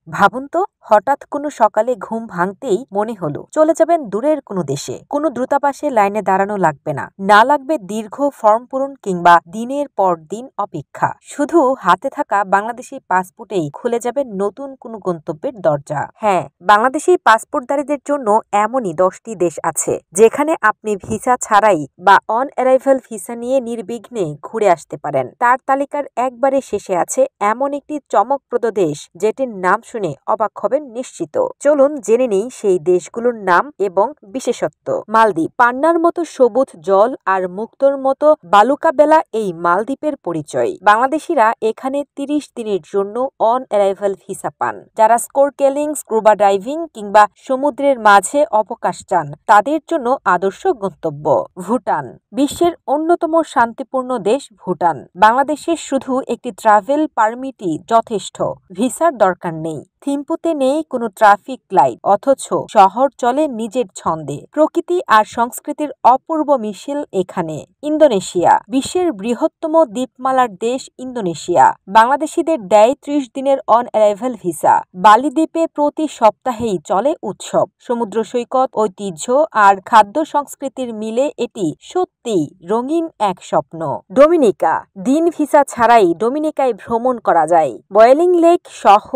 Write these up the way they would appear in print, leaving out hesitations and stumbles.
ভাবুন তো, হঠাৎ কোনো সকালে ঘুম ভাঙতেই মনে হলো চলে যাবেন দূরের কোনো দেশে। কোনো দূতাবাসে লাইনে দাঁড়ানো লাগবে না, না লাগবে দীর্ঘ ফর্ম পূরণ কিংবা দিনের পর দিন অপেক্ষা। শুধু হাতে থাকা বাংলাদেশি পাসপোর্টেই খুলে যাবে নতুন কোনো গন্তব্যের দরজা। হ্যাঁ, বাংলাদেশি পাসপোর্টধারীদের জন্য এমনই 10টি দেশ আছে যেখানে আপনি ভিসা ছাড়াই বা অন অ্যারাইভাল ভিসা নিয়ে নির্বিঘ্নে ঘুরে আসতে পারেন। তার তালিকার একবারে শেষে আছে এমন একটি চমকপ্রদ দেশ যেটির নাম শুনে অবাক হবেন নিশ্চিত। চলুন জেনে নেই সেই দেশগুলোর নাম এবং বিশেষত্ব। মালদ্বীপ। পান্নার মতো সবুজ জল আর মুক্তোর মতো বালুকা বেলা এই মালদ্বীপের পরিচয়। বাংলাদেশিরা এখানে 30 দিনের জন্য অন অ্যারাইভাল ভিসা পান। যারা স্কোরকেলিং, স্কুবা ডাইভিং কিংবা সমুদ্রের মাঝে অবকাশ চান তাদের জন্য আদর্শ গন্তব্য। ভুটান। বিশ্বের অন্যতম শান্তিপূর্ণ দেশ ভুটান। বাংলাদেশের শুধু একটি ট্রাভেল পারমিটই যথেষ্ট, ভিসার দরকার নেই। থিম্পুতে নেই কোনো ট্রাফিক লাইট, অথচ শহর চলে নিজের ছন্দে। প্রকৃতি আর সংস্কৃতির অপূর্ব মিশেল এখানে। ইন্দোনেশিয়া। বিশ্বের বৃহত্তম দ্বীপমালার দেশ ইন্দোনেশিয়া। বাংলাদেশিদের দেয় 30 দিনের অন অ্যারাইভাল ভিসা। বালি দ্বীপে প্রতি সপ্তাহেই চলে উৎসব। সমুদ্র সৈকত, ঐতিহ্য আর খাদ্য সংস্কৃতির মিলে এটি সত্যিই রঙিন এক স্বপ্ন। ডোমিনিকা। দিন ভিসা ছাড়াই ডোমিনিকায় ভ্রমণ করা যায়। বয়েলিং লেক সহ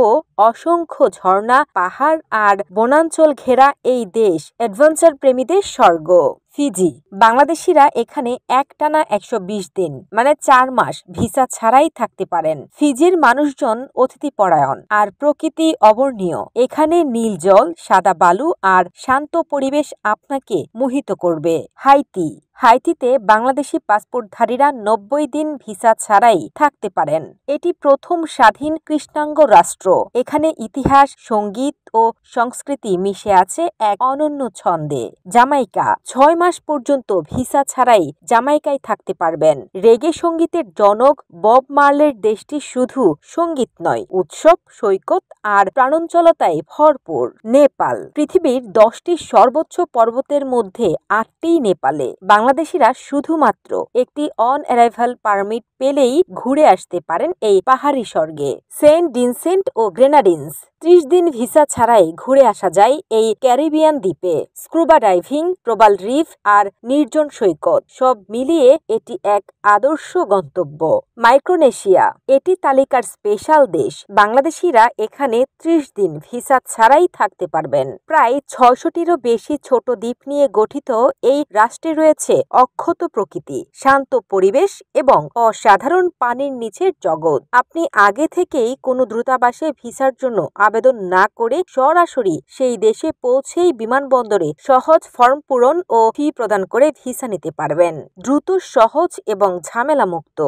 অসংখ্য ঝর্ণা, পাহাড় আর বনাঞ্চল ঘেরা এই দেশ অ্যাডভেঞ্চার প্রেমীদের স্বর্গ। ফিজি। বাংলাদেশিরা এখানে একটানা 120 দিন মানে 4 মাস ভিসা ছাড়াই থাকতে পারেন। ফিজির মানুষজন অতিথিপরায়ণ আর প্রকৃতি অবর্ণীয়। এখানে নীল জল, সাদা বালু আর শান্ত পরিবেশ আপনাকে মোহিত করবে। হাইতি। হাইতিতে বাংলাদেশি পাসপোর্টধারীরা 90 দিন ভিসা ছাড়াই থাকতে পারেন। এটি প্রথম স্বাধীন কৃষ্ণাঙ্গ রাষ্ট্র। এখানে ইতিহাস, সঙ্গীত ও সংস্কৃতি মিশে আছে এক অনন্য ছন্দে। জামাইকা। 6 মাস পর্যন্ত ভিসা ছাড়াই জামাইকায় থাকতে পারবেন। রেগে সঙ্গীতের জনক বব মার্লের দেশটি শুধু সঙ্গীত নয়, উৎসব, সৈকত আর প্রাণঞ্চলতায় ভরপুর। নেপাল। পৃথিবীর 10টি সর্বোচ্চ পর্বতের মধ্যে 8টি নেপালে। বাংলাদেশিরা শুধুমাত্র একটি অন অ্যারাইভাল পারমিট পেলেই ঘুরে আসতে পারেন এই পাহাড়ি স্বর্গে। সেন্ট ভিনসেন্ট ও গ্রেনাডিন্স। 30 দিন ভিসা ছাড়াই ঘুরে আসা যায় এই ক্যারিবিয়ান দ্বীপে। স্কুবা ডাইভিং, প্রবাল রিফ আর নির্জন সৈকত সব মিলিয়ে এটি এক আদর্শ গন্তব্য। মাইক্রোনেশিয়া। এটি তালিকার স্পেশাল দেশ। বাংলাদেশিরা এখানে 30 দিন ভিসা ছাড়াই থাকতে পারবেন। প্রায় 600টিরও বেশি ছোট দ্বীপ নিয়ে গঠিত এই রাষ্ট্রে রয়েছে অক্ষত প্রকৃতি, শান্ত পরিবেশ এবং অসাধারণ পানির নিচের জগৎ। আপনি আগে থেকেই কোনো দূতাবাসে ভিসার জন্য আবেদন না করে সরাসরি সেই দেশে পৌঁছেই বিমানবন্দরে সহজ ফর্ম পূরণ ও ফি প্রদান করে ভিসা নিতে পারবেন। দ্রুত, সহজ এবং ঝামেলামুক্ত।